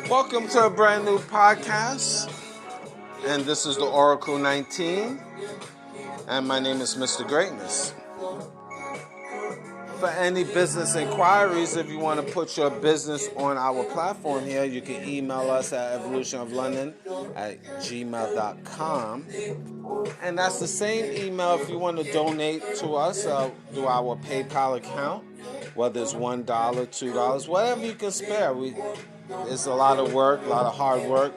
Welcome to a brand new podcast, and this is the Oracle 19, and my name is Mr. Greatness. For any business inquiries, if you want to put your business on our platform here, you can email us at evolutionoflondon@gmail.com. And that's the same email if you want to donate to us through our PayPal account, whether it's $1, $2, whatever you can spare. It's a lot of work, a lot of hard work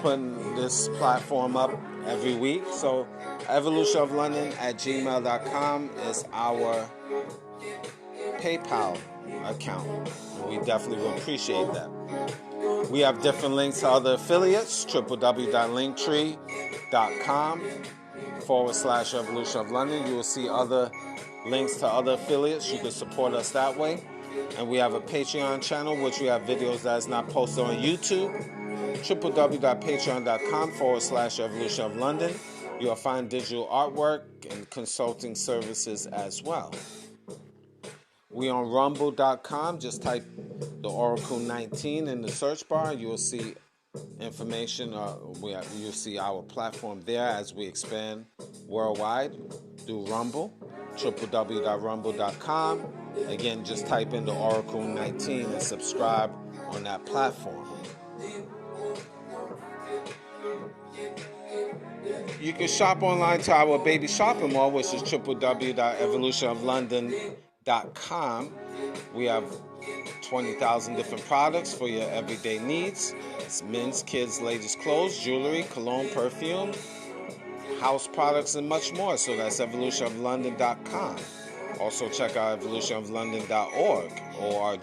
putting this platform up every week. So evolutionoflondon@gmail.com is our PayPal account. We definitely will appreciate that. We have different links to other affiliates, www.linktree.com/evolutionoflondon. You will see other links to other affiliates. You can support us that way. And we have a Patreon channel, which we have videos that is not posted on YouTube. www.patreon.com/evolutionoflondon. You'll find digital artwork and consulting services as well. We on rumble.com. Just type the Oracle 19 in the search bar. You will see information. You'll see our platform there as we expand worldwide through Rumble. www.rumble.com. Again, just type in the Oracle 19 and subscribe on that platform. You can shop online to our baby shopping mall, which is www.evolutionoflondon.com. We have 20,000 different products for your everyday needs. It's men's, kids, ladies' clothes, jewelry, cologne, perfume, house products, and much more. So that's evolutionoflondon.com. Also check out evolutionoflondon.org.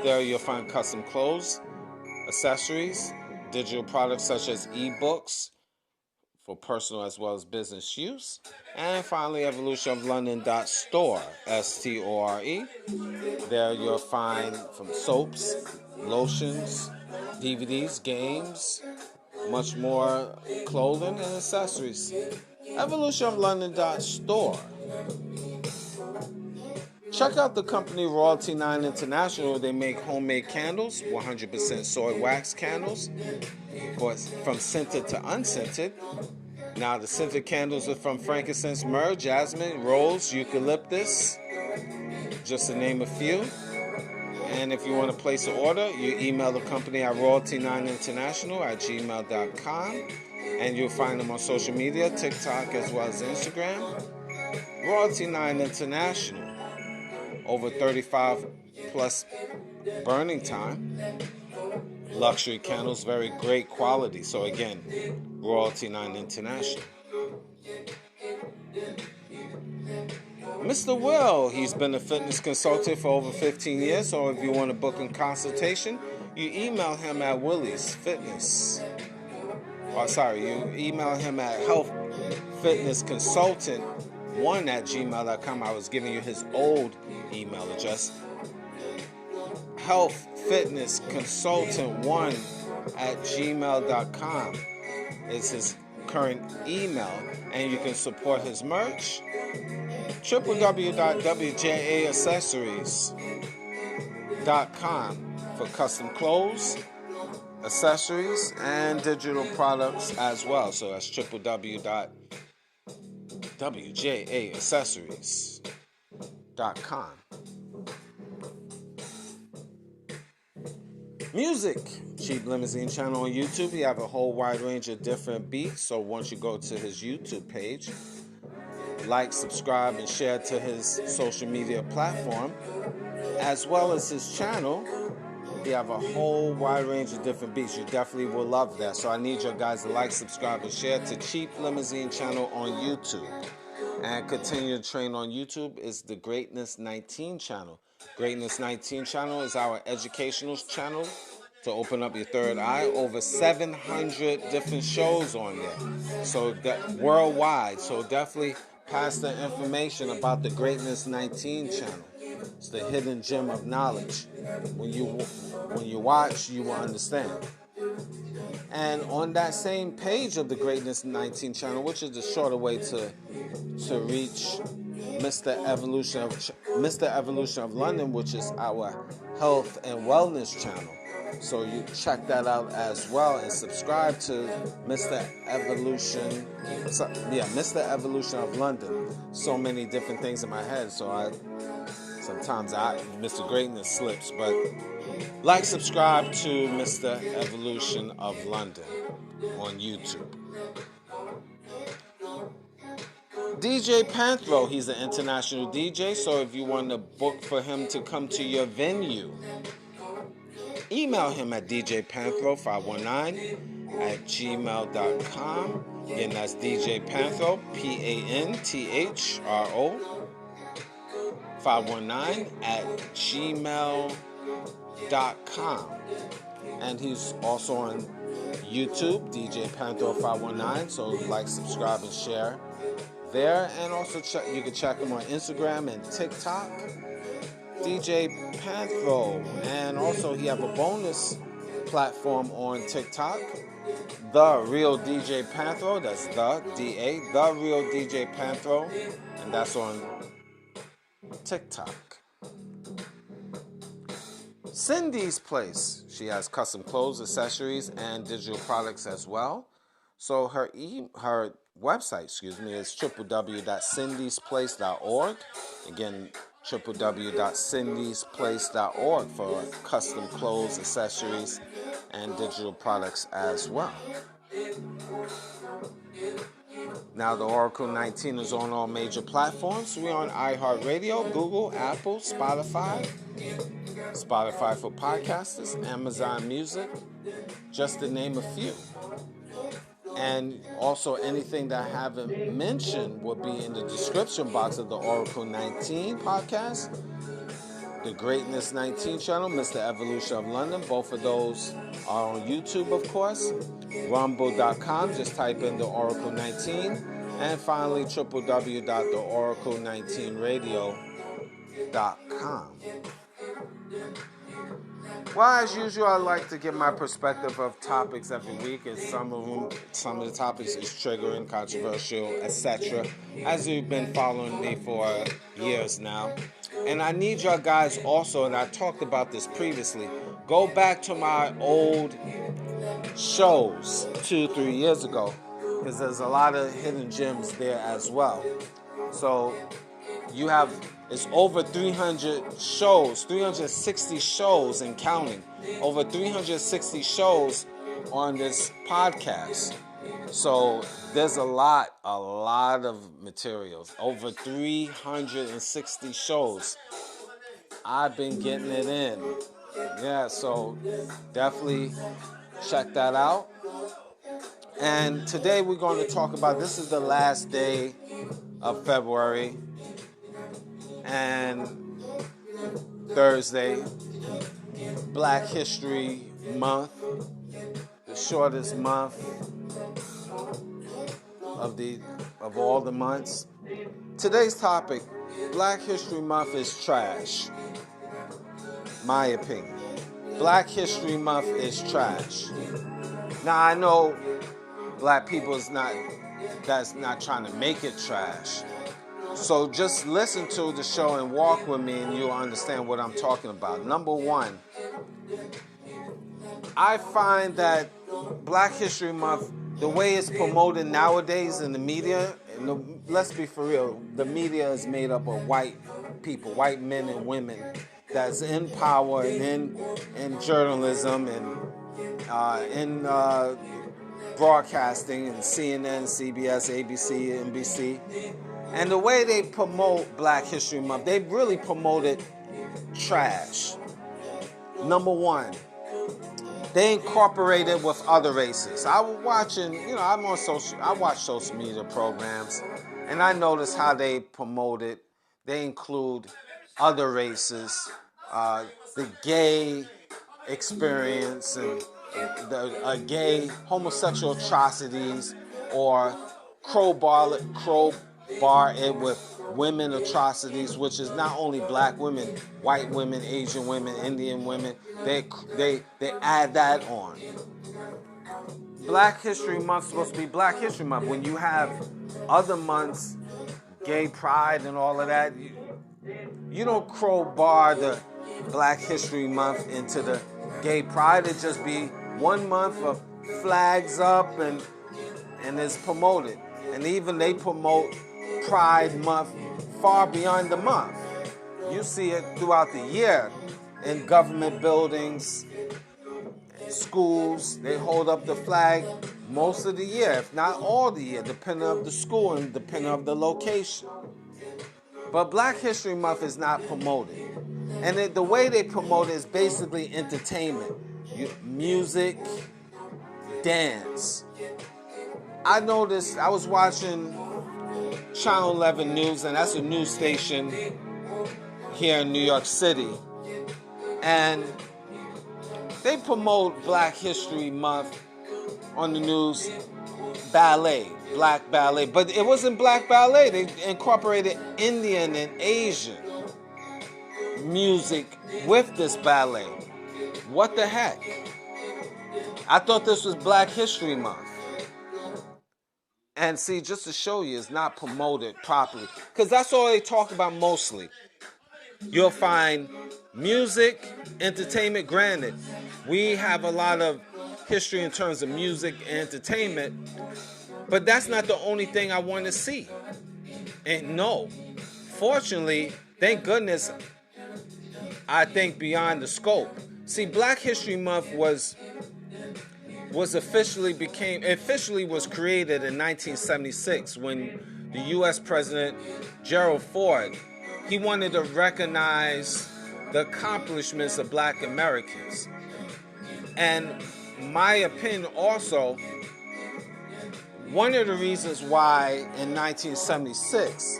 There you'll find custom clothes, accessories, digital products such as ebooks for personal as well as business use. And finally, evolutionoflondon.store, STORE. There you'll find from soaps, lotions, DVDs, games, much more clothing and accessories. evolutionoflondon.store. Check out the company Royalty 9 International. They make homemade candles, 100% soy wax candles, from scented to unscented. Now, the scented candles are from frankincense, myrrh, jasmine, rose, eucalyptus, just to name a few. And if you want to place an order, you email the company at royalty9international@gmail.com. And you'll find them on social media, TikTok as well as Instagram. Royalty 9 International. Over 35 plus burning time. Luxury candles, very great quality. So again, Royalty 9 International. Mr. Will, he's been a fitness consultant for over 15 years. So if you want to book a consultation, you email him at Willie's Fitness. You email him at healthfitnessconsultant1@gmail.com. I was giving you his old email address. healthfitnessconsultant1@gmail.com is his current email, and you can support his merch. www.wjaaccessories.com for custom clothes, accessories, and digital products as well. So that's www.wjaaccessories.com. Music. Cheap Limousine channel on YouTube. You have a whole wide range of different beats. So once you go to his YouTube page, like, subscribe, and share to his social media platform, as well as his channel. You have a whole wide range of different beats. You definitely will love that. So I need your guys to like, subscribe, and share to Cheap Limousine channel on YouTube. and continue to train on YouTube is the Greatness 19 channel. Greatness 19 channel is our educational channel to open up your third eye. Over 700 different shows on there. So that worldwide. So definitely pass the information about the Greatness 19 channel. It's the hidden gem of knowledge. When you watch, you will understand. And on that same page of the Greatness 19 channel, which is the shorter way to reach Mr. Evolution of London, which is our health and wellness channel. So you check that out as well and subscribe to Mr. Evolution. Mr. Evolution of London. So many different things in my head, so sometimes Mr. Greatness slips, but subscribe to Mr. Evolution of London on YouTube. DJ Panthro, he's an international DJ, so if you want to book for him to come to your venue, email him at djpanthro519@gmail.com. Again, that's DJ Panthro, Panthro, 519@gmail.com. And he's also on YouTube, DJ Panthro519, so subscribe, and share there. And also you can check him on Instagram and TikTok, DJ Panthro. And also he have a bonus platform on TikTok, The Real DJ Panthro. That's The Real DJ Panthro, and that's on TikTok. Cindy's Place. She has custom clothes, accessories, and digital products as well. So her website, is www.cindysplace.org. Again, www.cindysplace.org for custom clothes, accessories, and digital products as well. Now the Oracle 19 is on all major platforms. We're on iHeartRadio, Google, Apple, Spotify for podcasters, Amazon Music, just to name a few. And also anything that I haven't mentioned will be in the description box of the Oracle 19 podcast, the Greatness 19 channel, Mr. Evolution of London. Both of those are on YouTube, of course. Rumble.com, just type in the Oracle 19. And finally, www.theoracle19radio.com. Well, as usual, I like to give my perspective of topics every week, and some of the topics is triggering, controversial, etc. As you've been following me for years now. And I need y'all guys also, and I talked about this previously, go back to my old shows 2-3 years ago, because there's a lot of hidden gems there as well. So it's over 300 shows, 360 shows and counting. Over 360 shows on this podcast. So there's a lot of materials. Over 360 shows. I've been getting it in. Yeah, so definitely check that out. And today we're going to talk about, this is the last day of February. And Thursday, Black History Month, the shortest month of all the months. Today's topic, Black History Month is trash. My opinion. Black History Month is trash. Now I know black people that's not trying to make it trash. So just listen to the show and walk with me and you'll understand what I'm talking about. Number one, I find that Black History Month, the way it's promoted nowadays in the media, let's be for real, the media is made up of white people, white men and women that's in power and in journalism and in broadcasting and CNN, CBS, ABC, NBC. And the way they promote Black History Month, they really promote it trash. Number one, they incorporate it with other races. I was watching, I watch social media programs, And I notice how they promote it. They include other races, the gay experience, and the gay homosexual atrocities, or crowbar it with women atrocities, which is not only black women, white women, Asian women, Indian women. They add that on. Black History Month is supposed to be Black History Month. When you have other months, gay pride and all of that, you don't crowbar the Black History Month into the gay pride. It just be 1 month of flags up and it's promoted. And even they promote Pride Month far beyond the month. You see it throughout the year in government buildings, schools. They hold up the flag most of the year, if not all the year, depending on the school and depending on the location. But Black History Month is not promoted. And the way they promote it is basically entertainment. Music, dance. I noticed, I was watching Channel 11 News, and that's a news station here in New York City. And they promote Black History Month on the news, ballet, black ballet. But it wasn't black ballet. They incorporated Indian and Asian music with this ballet. What the heck? I thought this was Black History Month. And see, just to show you, it's not promoted properly. Because that's all they talk about mostly. You'll find music, entertainment. Granted, we have a lot of history in terms of music and entertainment, but that's not the only thing I want to see. And no, fortunately, thank goodness, I think beyond the scope. See, Black History Month was officially created in 1976 when the U.S. President Gerald Ford, he wanted to recognize the accomplishments of black Americans. And my opinion also, one of the reasons why in 1976,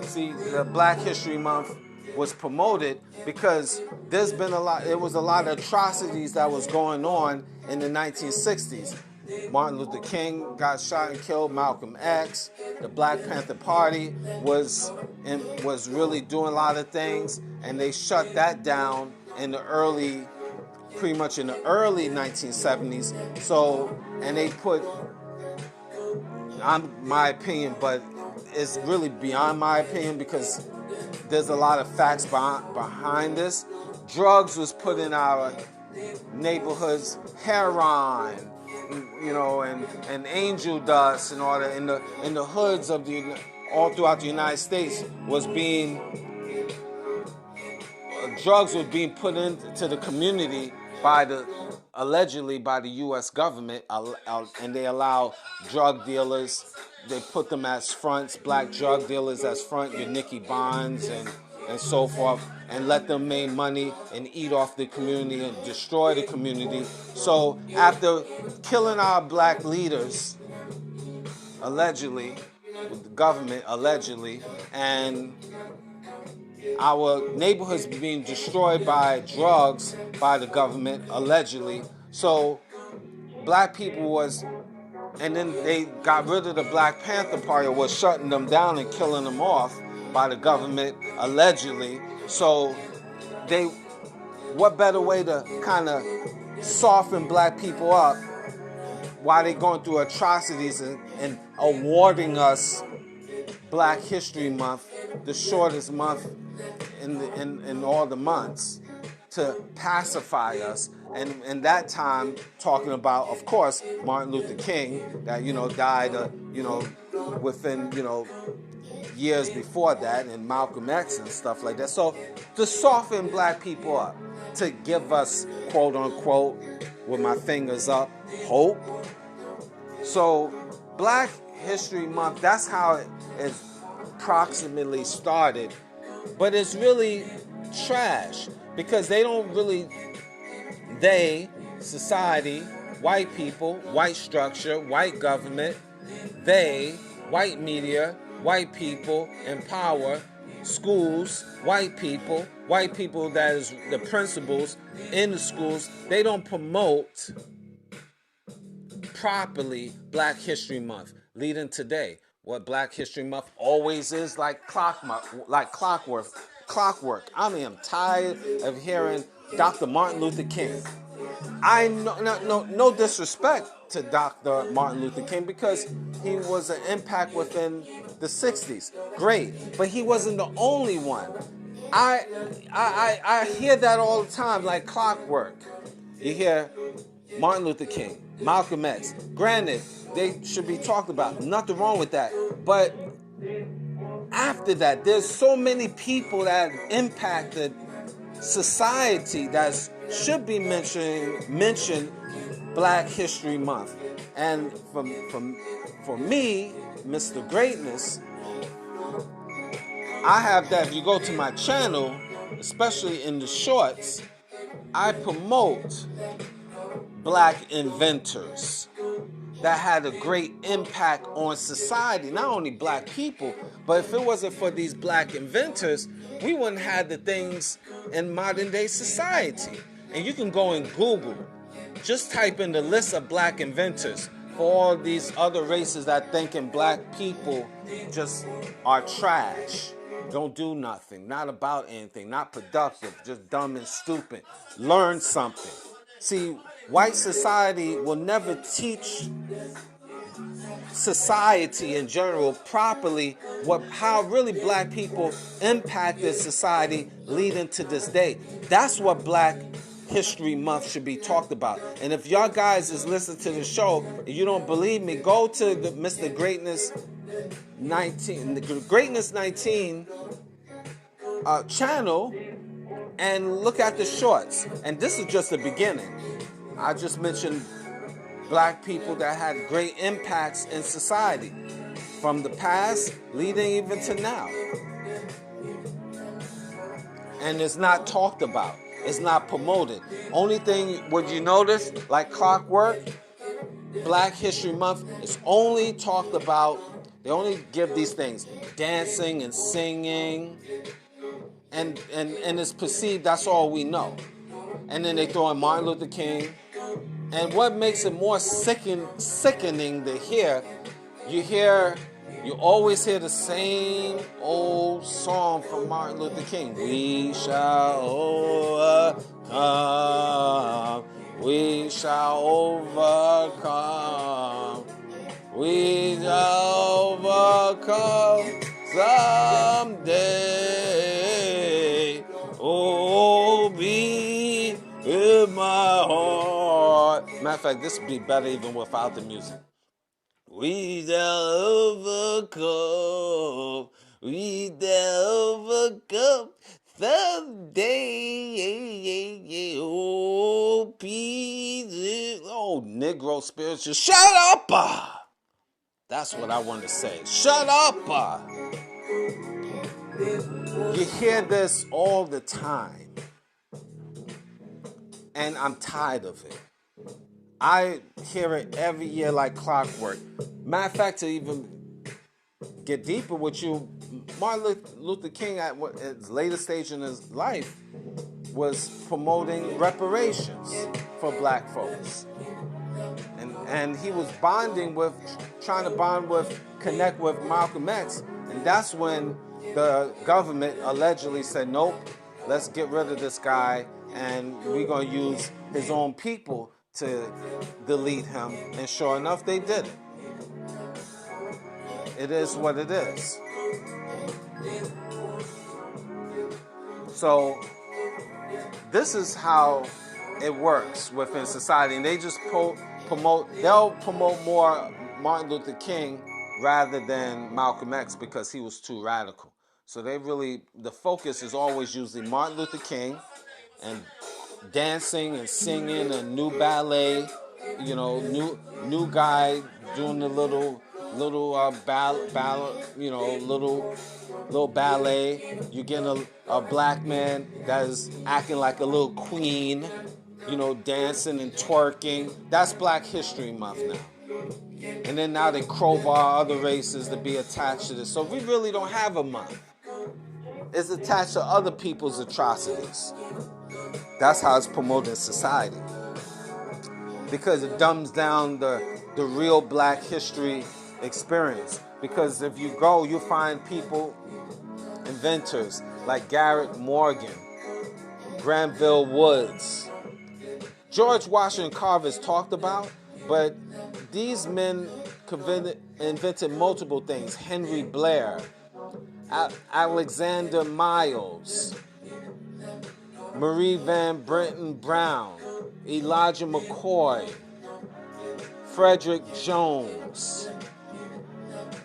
see, the Black History Month was promoted, because there was a lot of atrocities that was going on in the 1960s. Martin Luther King got shot and killed, Malcolm X, the Black Panther Party was really doing a lot of things, and they shut that down pretty much in the early 1970s. So, and they put, my opinion, but it's really beyond my opinion because there's a lot of facts behind this. Drugs was put in our neighborhoods, heroin, and angel dust and all that in the hoods of all throughout the United States drugs were being put into the community allegedly by the U.S. government, and they allow drug dealers. They put them as fronts, black drug dealers as front, your Nicky Bonds and so forth, and let them make money and eat off the community and destroy the community. So after killing our black leaders, allegedly, with the government allegedly, and our neighborhoods being destroyed by drugs by the government allegedly, so black people and then they got rid of the Black Panther Party, was shutting them down and killing them off by the government allegedly. So what better way to kind of soften black people up while they're going through atrocities and awarding us Black History Month, the shortest month in all the months, to pacify us. And in that time, talking about, of course, Martin Luther King, that, died, within, years before that, and Malcolm X and stuff like that. So to soften black people up, to give us, quote unquote, with my fingers up, hope. So Black History Month, that's how it is approximately started. But it's really trash, because they don't really, society, white people, white structure, white government, white media, white people in power, schools, white people that is the principals in the schools, they don't promote properly Black History Month. Leading today, what Black History Month always is like clockwork. I am tired of hearing Dr. Martin Luther King. I no disrespect to Dr. Martin Luther King because he was an impact within the 60s. Great, but he wasn't the only one. I hear that all the time like clockwork. You hear Martin Luther King, Malcolm X. Granted, they should be talked about. Nothing wrong with that. But after that, there's so many people that impacted society that should be mentioned Black History Month. And for me, Mr. Greatness, I have that. If you go to my channel, especially in the shorts, I promote Black inventors that had a great impact on society, not only Black people, but if it wasn't for these Black inventors, we wouldn't have the things in modern day society. And you can go and Google, just type in the list of Black inventors for all these other races that thinking Black people just are trash, don't do nothing, not about anything, not productive, just dumb and stupid. Learn something. See, white society will never teach society in general properly how really Black people impacted society leading to this day. That's what Black History Month should be talked about. And if y'all guys is listening to the show and you don't believe me, go to the Mr. Greatness 19, the Greatness 19 channel and look at the shorts. And this is just the beginning. I just mentioned Black people that had great impacts in society from the past leading even to now. And it's not talked about. It's not promoted. Only thing, would you notice, like clockwork, Black History Month is only talked about, they only give these things, dancing and singing, and it's perceived that's all we know. And then they throw in Martin Luther King. And what makes it more sickening to hear, you always hear the same old song from Martin Luther King. We shall overcome. We shall overcome. We shall overcome someday. Oh, be in my heart. Matter of fact, this would be better even without the music. We shall overcome. We shall overcome someday. Oh, peace. Oh, Negro spiritual. Shut up! That's what I wanted to say. Shut up! You hear this all the time. And I'm tired of it. I hear it every year like clockwork. Matter of fact, to even get deeper with you, Martin Luther King at his later stage in his life was promoting reparations for Black folks. And he was trying to connect with Malcolm X. And that's when the government allegedly said, nope, let's get rid of this guy and we're going to use his own people to delete him. And sure enough, they did it. It is what it is. So this is how it works within society. And they just they'll promote more Martin Luther King rather than Malcolm X because he was too radical. So the focus is always usually Martin Luther King and dancing and singing, a new ballet, new guy doing the little ballet. You get a Black man that is acting like a little queen, dancing and twerking. That's Black History Month now. And then now they crowbar other races to be attached to this. So we really don't have a month. It's attached to other people's atrocities. That's how it's promoted in society. Because it dumbs down the real black history experience. Because if you go, you find people, inventors like Garrett Morgan, Granville Woods, George Washington Carver's talked about, but these men invented multiple things. Henry Blair, Alexander Miles, Marie Van Brenton Brown, Elijah McCoy, Frederick Jones.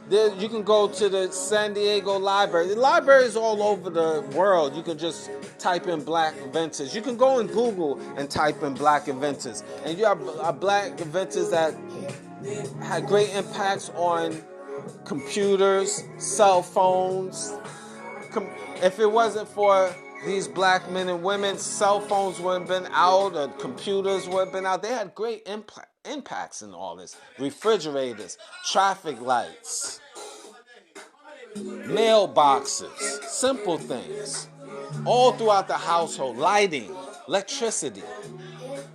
There, you can go to the San Diego Library. The library is all over the world. You can just type in black inventors. You can go in Google and type in black inventors. And you have black inventors that had great impacts on computers, cell phones. If it wasn't for these black men and women, cell phones wouldn't have been out, or computers would have been out. They had great impacts in all this. Refrigerators, traffic lights, mailboxes, simple things. All throughout the household, lighting, electricity.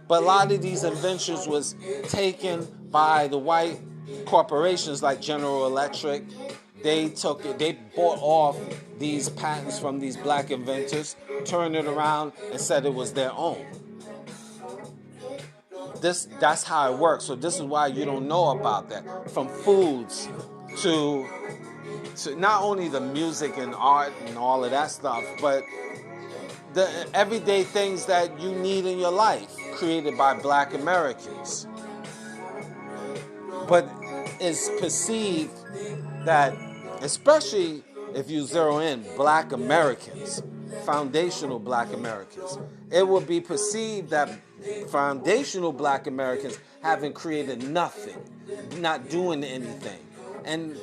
But a lot of these inventions was taken by the white corporations like General Electric. They took it, they bought off these patents from these black inventors, turned it around and said it was their own. That's how it works. So this is why you don't know about that. From foods to not only the music and art and all of that stuff, but the everyday things that you need in your life created by black Americans. But it's perceived that, especially if you zero in black Americans, foundational black Americans, it will be perceived that foundational black Americans haven't created nothing, not doing anything. And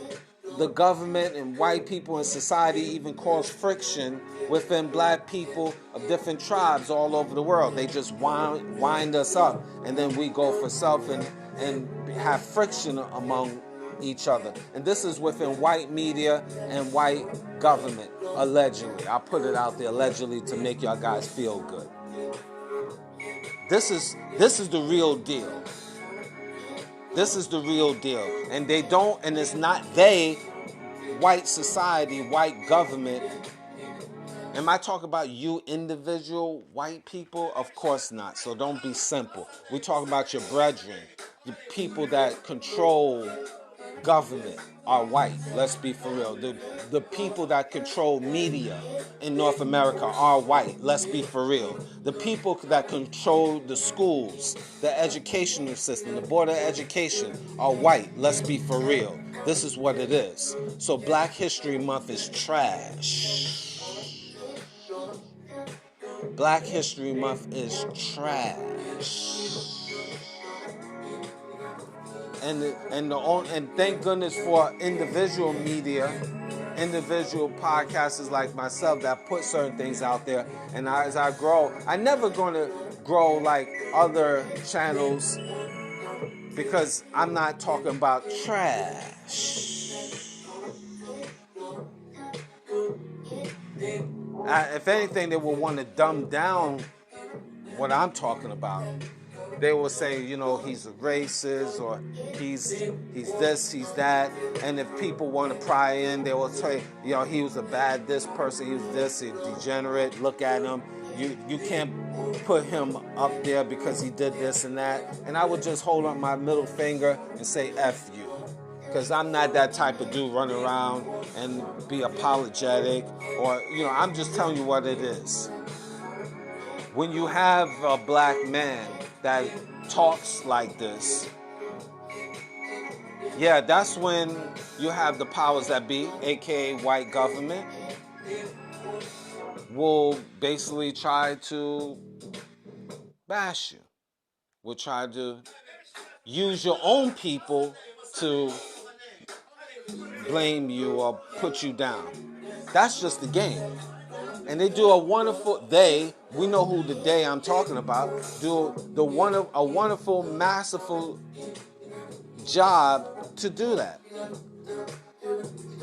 the government and white people in society even cause friction within black people of different tribes all over the world. They just wind us up, and then we go for self and have friction among each other. And this is within white media and white government, allegedly. I'll put it out there, allegedly, to make y'all guys feel good. This is the real deal. This is the real deal. And they don't, and it's not they, white society, white government. Am I talking about you individual white people? Of course not. So don't be simple. We talk about your brethren. The people that control government are white. Let's be for real. The people that control media in North America are white. Let's be for real. The people that control the schools, the educational system, the Board of Education are white. Let's be for real. This is what it is. So Black History Month is trash. Black History Month is trash. And thank goodness for individual media, individual podcasters like myself that put certain things out there. And as I grow, I'm never going to grow like other channels because I'm not talking about trash. If anything, they will want to dumb down what I'm talking about. They will say, you know, he's a racist, or he's this, he's that. And if people want to pry in, they will say, you know, he was a bad this person, he was this, he's degenerate, look at him. You can't put him up there because he did this and that. And I would just hold up my middle finger and say, F you. Because I'm not that type of dude running around and be apologetic, or, you know, I'm just telling you what it is. When you have a black man that talks like this, yeah, that's when you have the powers that be, aka white government, will basically try to bash you, will try to use your own people to blame you or put you down. That's just the game. And they do a wonderful, we know who the I'm talking about, do a wonderful, masterful job to do that.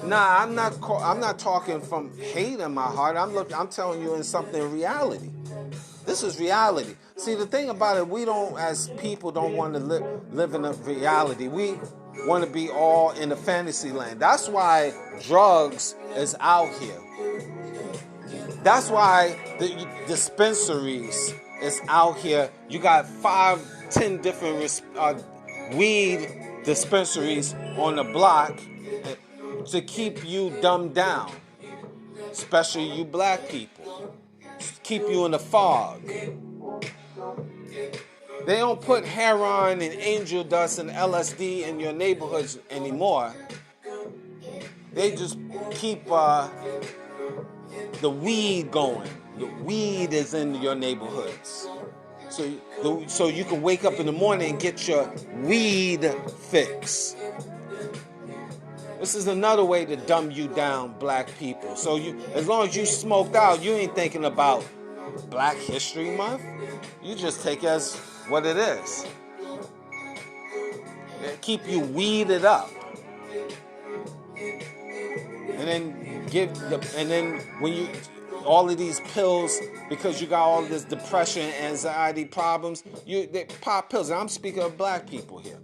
Nah, I'm not talking from hate in my heart. I'm telling you in something reality. This is reality. See, the thing about it, we don't, as people, don't want to live in a reality. We want to be all in a fantasy land. That's why drugs is out here. That's why the dispensaries is out here. You got 5-10 different weed dispensaries on the block to keep you dumbed down, especially you black people. Keep you in the fog. They don't put heroin and angel dust and LSD in your neighborhoods anymore. They just keep the weed going. The weed is in your neighborhoods. So you can wake up in the morning and get your weed fix. This is another way to dumb you down, black people. So as long as you smoked out, you ain't thinking about Black History Month. You just take it as what it is. They keep you weeded up. And then when you all of these pills, because you got all this depression, anxiety problems, they pop pills. And I'm speaking of black people here.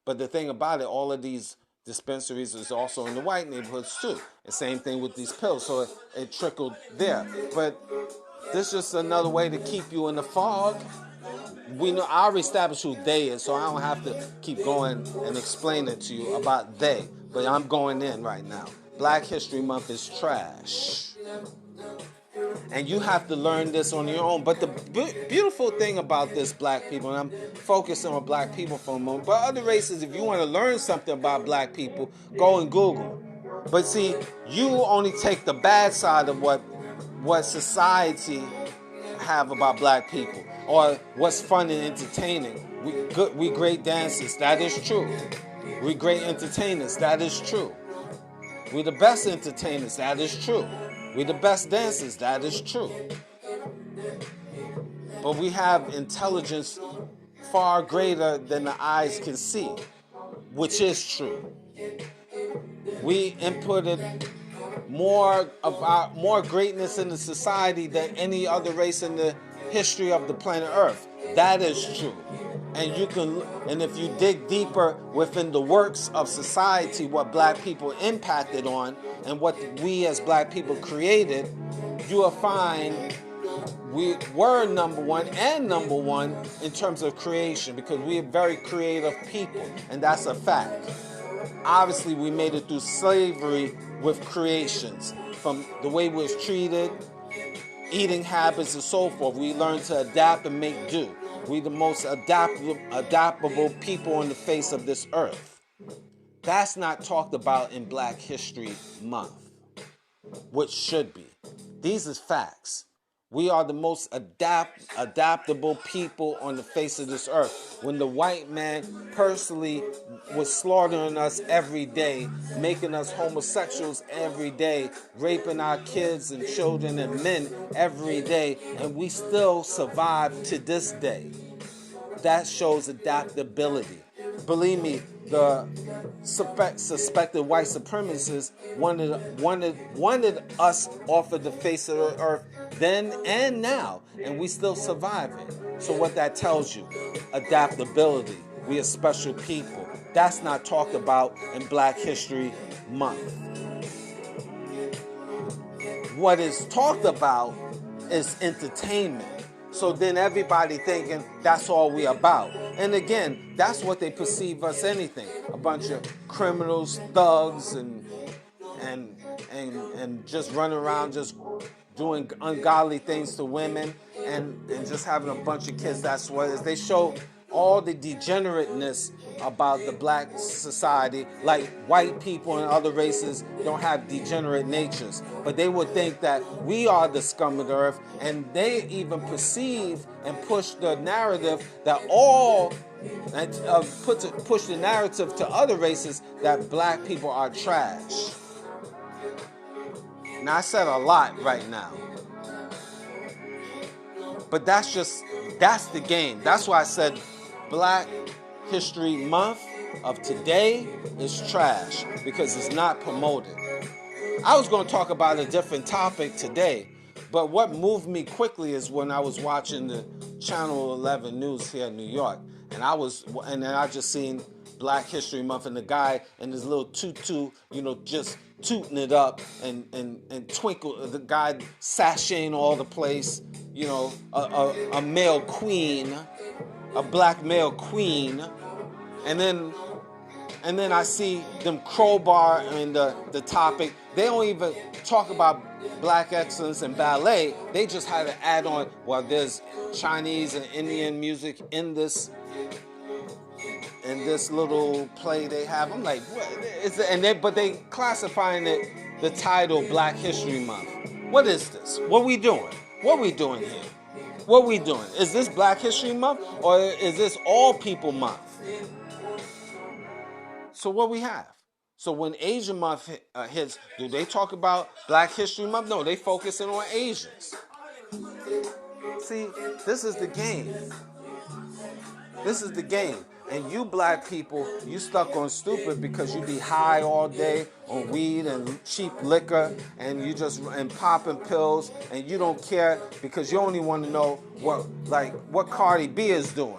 But the thing about it, all of these dispensaries is also in the white neighborhoods too. The same thing with these pills, so it trickled there. But this is just another way to keep you in the fog. We know I already established who they is, so I don't have to keep going and explain it to you about they. But I'm going in right now. Black History Month is trash. And you have to learn this on your own. But the beautiful thing about this, black people, and I'm focusing on black people for a moment, but other races, if you want to learn something about black people, go and Google. But see, you only take the bad side of what society have about black people, or what's fun and entertaining. We great dancers, that is true. We great entertainers, that is true. We the best entertainers, that is true. We the best dancers, that is true. But we have intelligence far greater than the eyes can see, which is true. We inputted more greatness in the society than any other race in the history of the planet Earth. That is true. And if you dig deeper within the works of society, what black people impacted on and what we as black people created, you will find we were number one in terms of creation, because we are very creative people, and that's a fact. Obviously, we made it through slavery with creations, from the way we was treated, eating habits, and so forth. We learned to adapt and make do. We the most adaptable people on the face of this earth. That's not talked about in Black History Month, which should be. These is facts. We are the most adaptable people on the face of this earth. When the white man personally was slaughtering us every day, making us homosexuals every day, raping our kids and children and men every day, and we still survive to this day. That shows adaptability. Believe me, the suspected white supremacists wanted us off of the face of the earth then and now, and we still surviving. So what that tells you, adaptability. We are special people. That's not talked about in Black History Month. What is talked about is entertainment. So then everybody thinking that's all we about. And again, that's what they perceive us anything. A bunch of criminals, thugs, and just running around just doing ungodly things to women and just having a bunch of kids. That's what it is. They show all the degenerateness about the black society, like white people and other races don't have degenerate natures, but they would think that we are the scum of the earth, and they even perceive and push the narrative that push the narrative to other races that black people are trash. Now I said a lot right now, but that's the game. That's why I said Black History Month of today is trash because it's not promoted. I was going to talk about a different topic today, but what moved me quickly is when I was watching the Channel 11 news here in New York, and then I just seen Black History Month, and the guy in his little tutu, just tooting it up and twinkle, the guy sashaying all the place, a male queen, a black male queen, and then I see them crowbar in the topic. They don't even talk about black excellence and ballet. They just had to add on, well, there's Chinese and Indian music in this little play they have. I'm like, what is it? But they classifying it the title Black History Month. What is this? What we doing? What we doing here? What we doing? Is this Black History Month or is this All People Month? So what we have? So when Asian Month hits, do they talk about Black History Month? No, they focusing on Asians. See, this is the game. This is the game. And you black people, you stuck on stupid because you be high all day on weed and cheap liquor and popping pills, and you don't care because you only want to know what Cardi B is doing.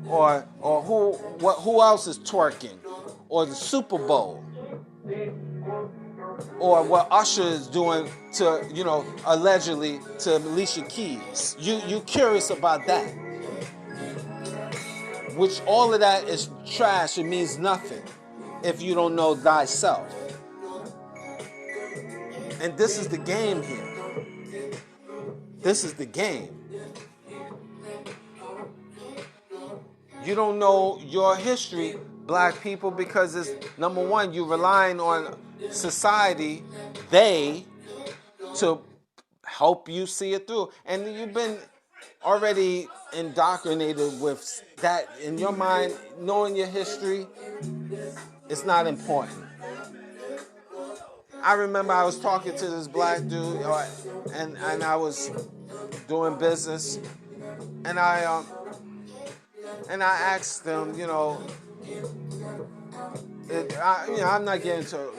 Or who else is twerking, or the Super Bowl, or what Usher is doing to allegedly to Alicia Keys. You curious about that? Which all of that is trash. It means nothing if you don't know thyself. And this is the game here. This is the game. You don't know your history, black people, because it's, number one, you're relying on society, to help you see it through. And you've been already indoctrinated with that in your mind. Knowing your history, it's not important. I remember I was talking to this black dude, and I was doing business, and I asked them, I'm not getting to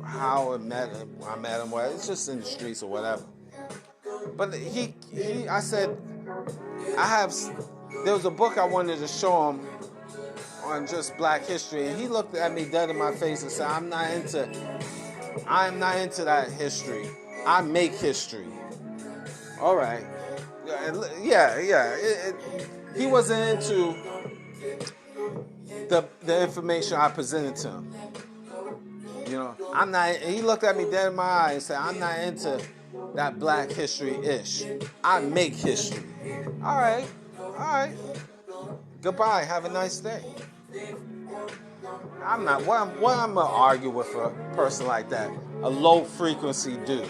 how I met him. Well, it's just in the streets or whatever. But I said, there was a book I wanted to show him on just black history, and he looked at me dead in my face and said, I'm not into that history. I make history. All right. Yeah. He wasn't into the information I presented to him. I'm not. He looked at me dead in my eye and said, I'm not into that black history-ish. I make history. All right. Goodbye. Have a nice day. I'm not. What I'm gonna argue with a person like that? A low-frequency dude.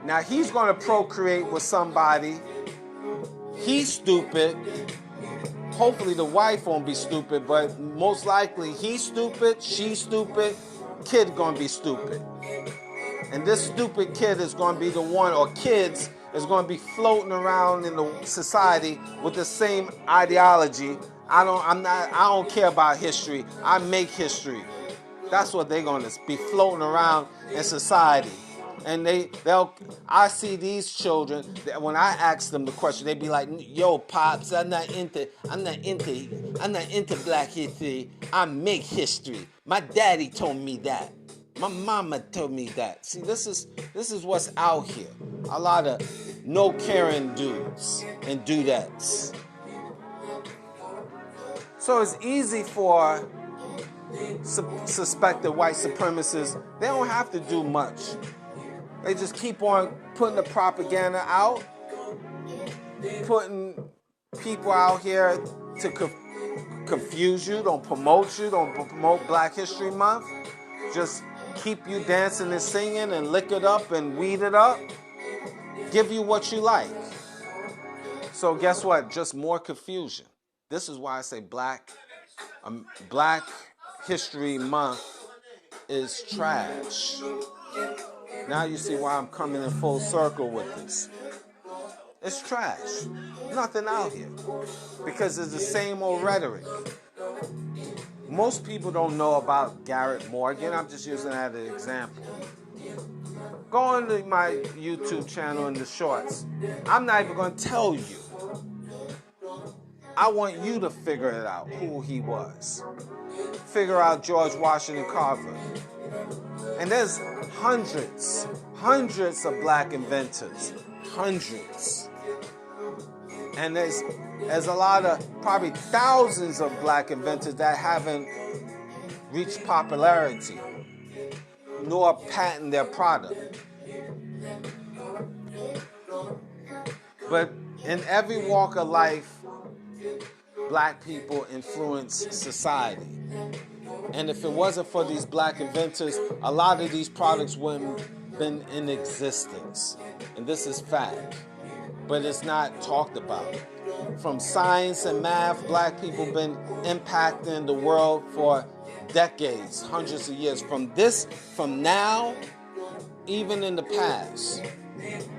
Now he's gonna procreate with somebody. He's stupid. Hopefully the wife won't be stupid, but most likely he's stupid, she's stupid, kid gonna be stupid. And this stupid kid is gonna be the one, or kids is gonna be floating around in the society with the same ideology. I don't care about history. I make history. That's what they're gonna be floating around in society. And I see these children, when I ask them the question, they be like, yo, Pops, I'm not into black history. I make history. My daddy told me that. My mama told me that. See, this is what's out here. A lot of no caring dudes and dudettes. So it's easy for suspected white supremacists. They don't have to do much. They just keep on putting the propaganda out, putting people out here to confuse you, don't promote Black History Month. Just keep you dancing and singing and lick it up and weed it up. Give you what you like. So guess what? Just more confusion. This is why I say Black History Month is trash. Now you see why I'm coming in full circle with this. It's trash. Nothing out here. Because it's the same old rhetoric. Most people don't know about Garrett Morgan. I'm just using that as an example. Go on to my YouTube channel in the shorts. I'm not even going to tell you. I want you to figure it out, who he was. Figure out George Washington Carver. And there's hundreds of black inventors. Hundreds. And there's a lot of, probably thousands of black inventors that haven't reached popularity nor patent their product. But in every walk of life, black people influence society. And if it wasn't for these black inventors, a lot of these products wouldn't have been in existence. And this is fact. But it's not talked about. From science and math, black people have been impacting the world for decades, hundreds of years. From now, even in the past,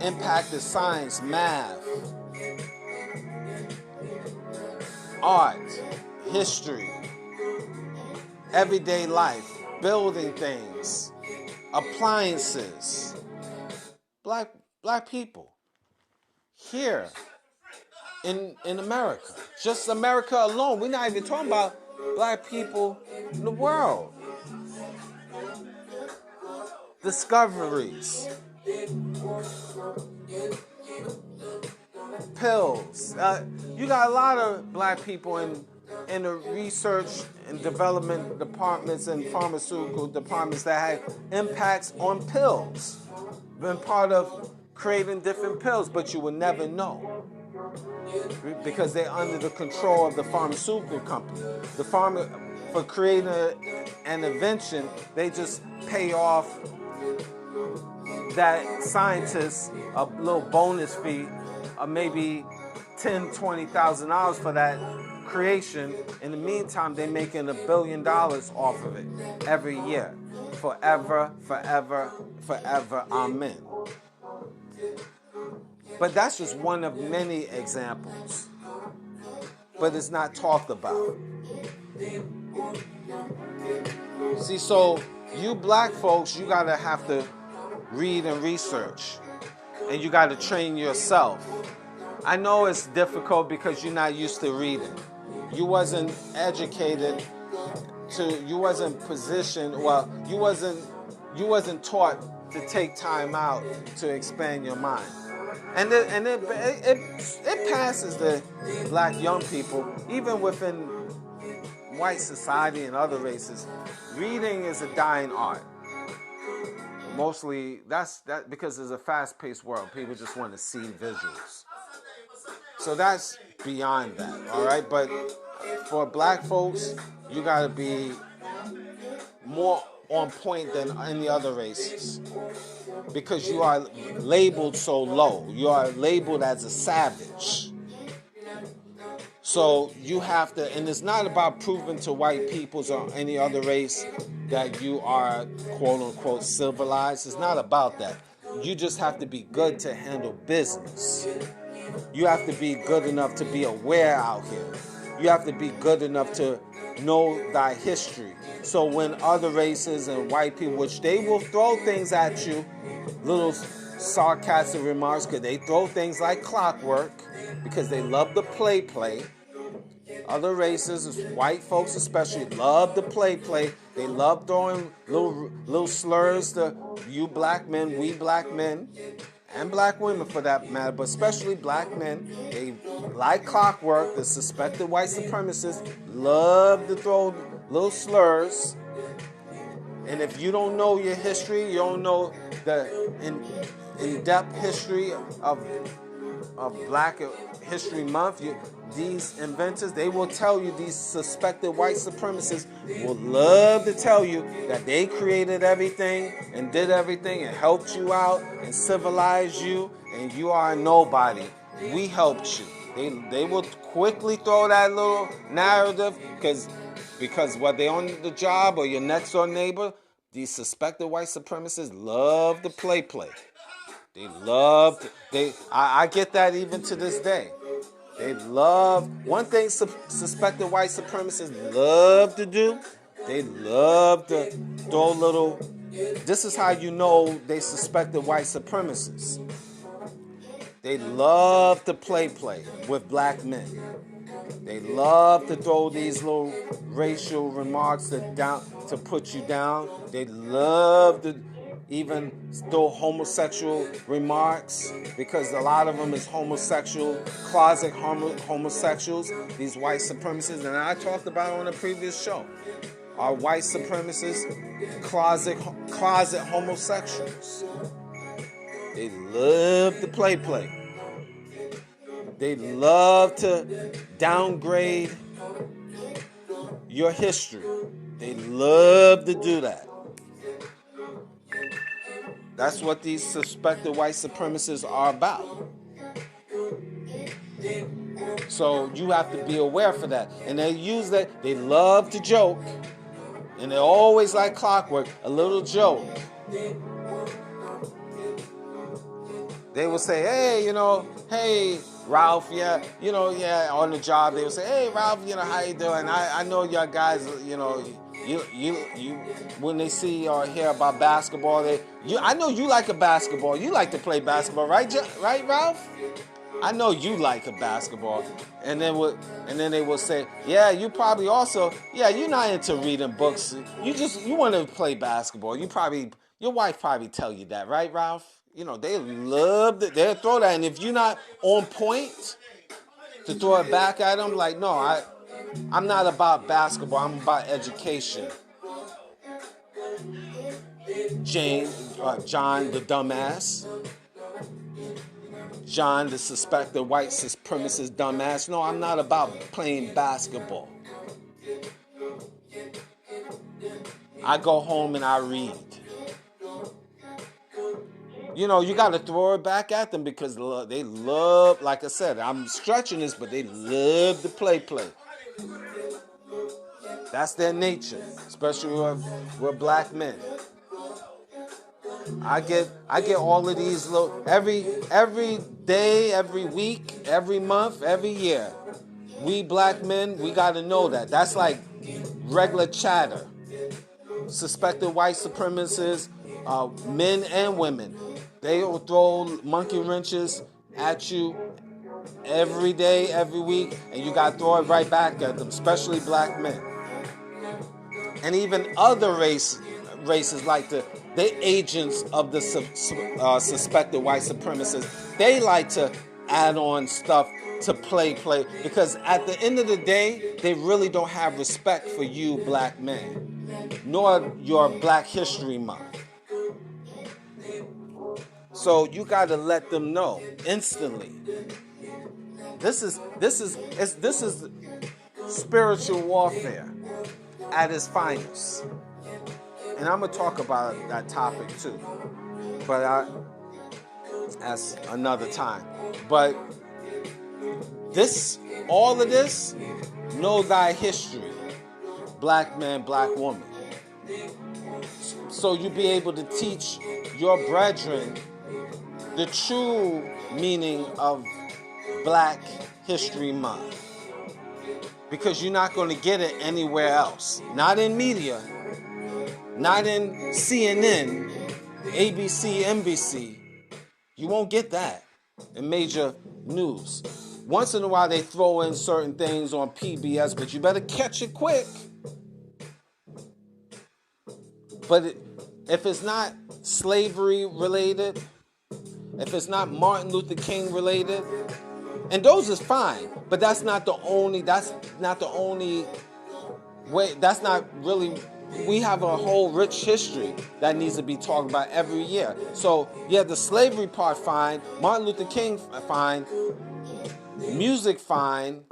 impacted science, math, art, history, everyday life, building things, appliances. Black people here in America, just America alone. We're not even talking about black people in the world. Discoveries, pills. You got a lot of black people in the research and development departments and pharmaceutical departments that have impacts on pills. Been part of creating different pills, but you will never know because they're under the control of the pharmaceutical company. For creating an invention, they just pay off that scientist a little bonus fee of maybe $10,000, $20,000 for that creation. In the meantime, they're making $1 billion off of it every year. Forever, forever, forever. Amen. But that's just one of many examples. But it's not talked about. See, so you black folks, you gotta have to read and research. And you gotta train yourself. I know it's difficult because you're not used to reading. You wasn't educated you wasn't positioned, you wasn't taught to take time out to expand your mind. And it passes the black young people, even within white society and other races. Reading is a dying art. Mostly that's because it's a fast-paced world. People just want to see visuals. So that's beyond that, all right? But for black folks, you got to be more on point than any other races because you are labeled so low. You are labeled as a savage. So you have to, and it's not about proving to white peoples or any other race that you are quote-unquote civilized. It's not about that. You just have to be good to handle business. You have to be good enough to be aware out here. You have to be good enough to know thy history. So when other races and white people, which they will throw things at you, little sarcastic remarks, because they throw things like clockwork, because they love to play. Other races, white folks especially, love to play. They love throwing little slurs to you black men, we black men, and black women for that matter, but especially black men. They like clockwork. The suspected white supremacists love to throw little slurs. And if you don't know your history, you don't know the in-depth history of Black History Month, these inventors, they will tell you, these suspected white supremacists will love to tell you that they created everything and did everything and helped you out and civilized you, and you are a nobody. We helped you. They will quickly throw that little narrative because whether they're on the job or your next door neighbor, these suspected white supremacists love to play. They love to, I get that even to this day. They love, one thing suspected white supremacists love to do, they love to throw little, this is how you know they suspected white supremacists. They love to play with black men. They love to throw these little racial remarks to put you down. They love to even throw homosexual remarks, because a lot of them is homosexual, closet homosexuals, these white supremacists. And I talked about on a previous show. Are white supremacists closet homosexuals? They love to play. They love to downgrade your history. They love to do that. That's what these suspected white supremacists are about. So you have to be aware for that. And they use that. They love to joke. And they're always like clockwork, a little joke. They will say, hey, Ralph, on the job, they will say, hey, Ralph, how you doing? I know y'all guys, you when they see or hear about basketball, I know you like a basketball. You like to play basketball, right, Ralph? I know you like a basketball. And then they will say, yeah, you probably also, you're not into reading books. You want to play basketball. Your wife probably tell you that, right, Ralph? They love it. They'll throw that. And if you're not on point to throw it back at them, like, no, I'm not about basketball. I'm about education. John the dumbass. John the suspected white supremacist dumbass. No, I'm not about playing basketball. I go home and I read. You got to throw it back at them, because they love, like I said, I'm stretching this, but they love to play. That's their nature, especially with black men. I get all of these little, every day, every week, every month, every year. We black men, we got to know that. That's like regular chatter. Suspected white supremacists, men and women, they will throw monkey wrenches at you every day, every week, and you got to throw it right back at them, especially black men. And even other races like they agents of the suspected white supremacists. They like to add on stuff to play, because at the end of the day, they really don't have respect for you black men, nor your Black History Month. So you got to let them know instantly. This is spiritual warfare at its finest. And I'm going to talk about that topic too, but that's another time. But all of this, know thy history, black man, black woman. So you be able to teach your brethren the true meaning of Black History Month. Because you're not going to get it anywhere else. Not in media. Not in CNN, ABC, NBC. You won't get that in major news. Once in a while they throw in certain things on PBS, but you better catch it quick. But if it's not slavery related, if it's not Martin Luther King related, and those is fine, but that's not the only way, that's not really, we have a whole rich history that needs to be talked about every year. So, yeah, the slavery part, fine. Martin Luther King, fine. Music, fine.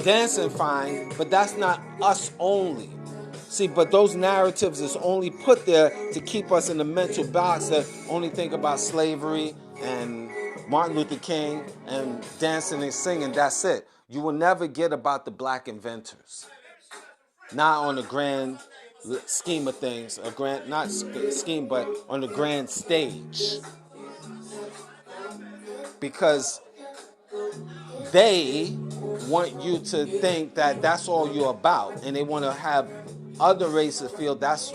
Dancing, fine. But that's not us only. See, but those narratives is only put there to keep us in the mental box that only think about slavery and Martin Luther King and dancing and singing. That's it. You will never get about the black inventors. Not on the grand scheme of things, not scheme, but on the grand stage. Because they want you to think that that's all you're about, and they want to have other races feel this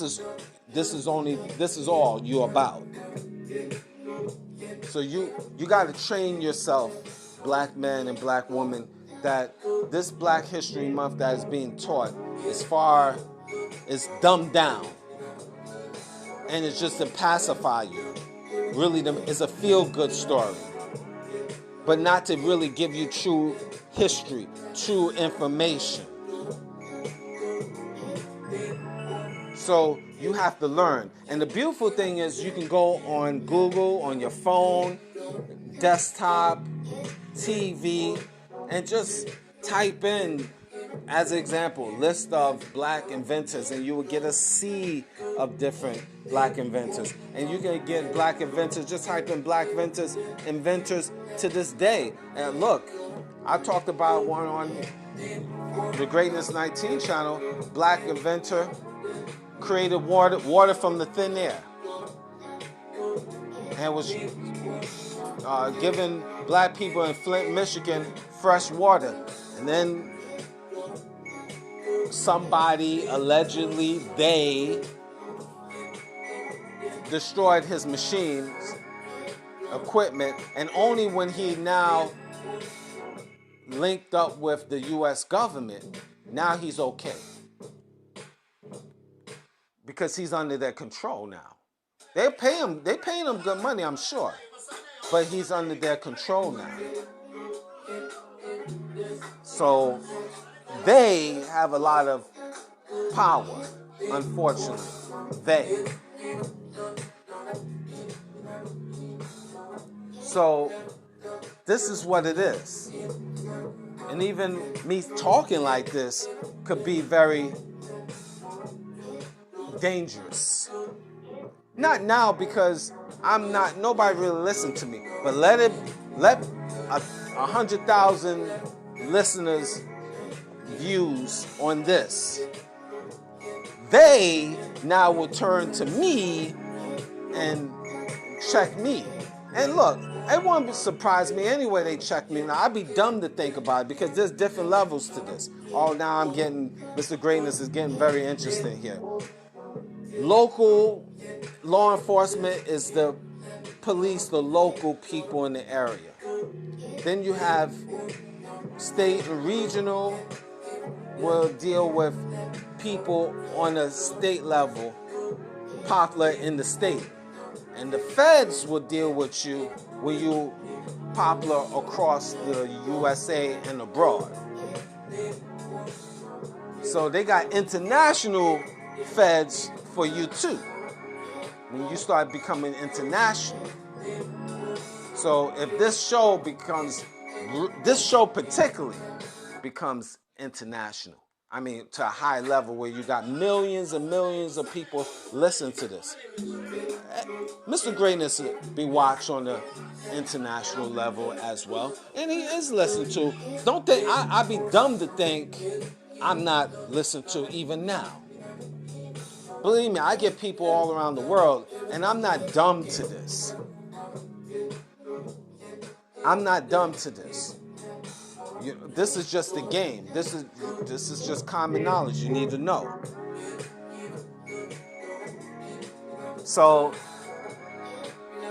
is all you're about. So you got to train yourself, black man and black woman, that this Black History Month that is being taught is dumbed down, and it's just to pacify you. Really, it's a feel-good story, but not to really give you true history, true information. So you have to learn. And the beautiful thing is you can go on Google, on your phone, desktop, TV, and just type in, as an example, list of black inventors, and you will get a sea of different black inventors. And you can get black inventors, just type in black inventors to this day. And look, I talked about one on the Greatness 19 channel, black inventor created water from the thin air, and was giving black people in Flint, Michigan, fresh water. And then somebody, allegedly they, destroyed his machines, equipment, and only when he now linked up with the U.S. government, now he's okay. Because he's under their control now. They paying him good money, I'm sure. But he's under their control now. So they have a lot of power, unfortunately. They. So this is what it is. And even me talking like this could be very dangerous. Not now, because nobody really listened to me, but let 100,000 listeners views on this. They now will turn to me and check me. And look, it won't surprise me anyway they check me. Now, I'd be dumb to think about it, because there's different levels to this. Oh, now Mr. Greatness is getting very interesting here. Local law enforcement is the police, the local people in the area. Then you have state and regional will deal with people on a state level, popular in the state. And the feds will deal with you when you popular across the USA and abroad. So they got international feds for you too, when you start becoming international. So if this show particularly becomes international, I mean to a high level where you got millions and millions of people listen to this, Mr. Greatness be watched on the international level as well, and he is listened to. Don't think I'd be dumb to think I'm not listened to even now. Believe me, I get people all around the world, and I'm not dumb to this. I'm not dumb to this. This is just a game. This is just common knowledge you need to know. So,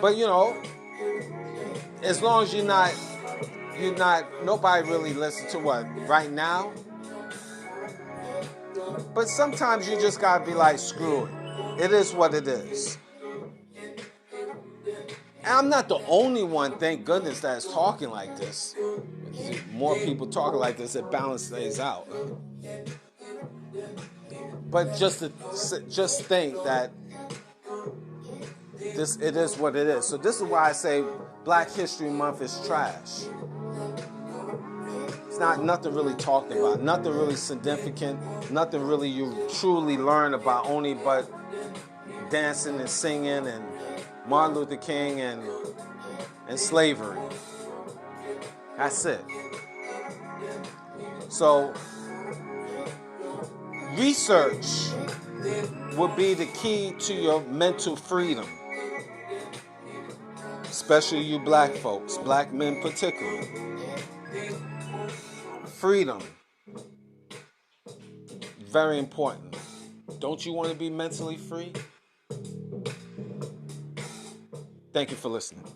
but as long as you're not, nobody really listens to what right now. But sometimes you just gotta be like, screw it. It is what it is. And I'm not the only one, thank goodness, that's talking like this. More people talking like this, it balances things out. But just think that it is what it is. So this is why I say Black History Month is trash. It's not nothing really talked about, nothing really significant, nothing really you truly learn about, only but dancing and singing and Martin Luther King and slavery. That's it. So research will be the key to your mental freedom, especially you black folks, black men particularly. Freedom. Very important. Don't you want to be mentally free? Thank you for listening.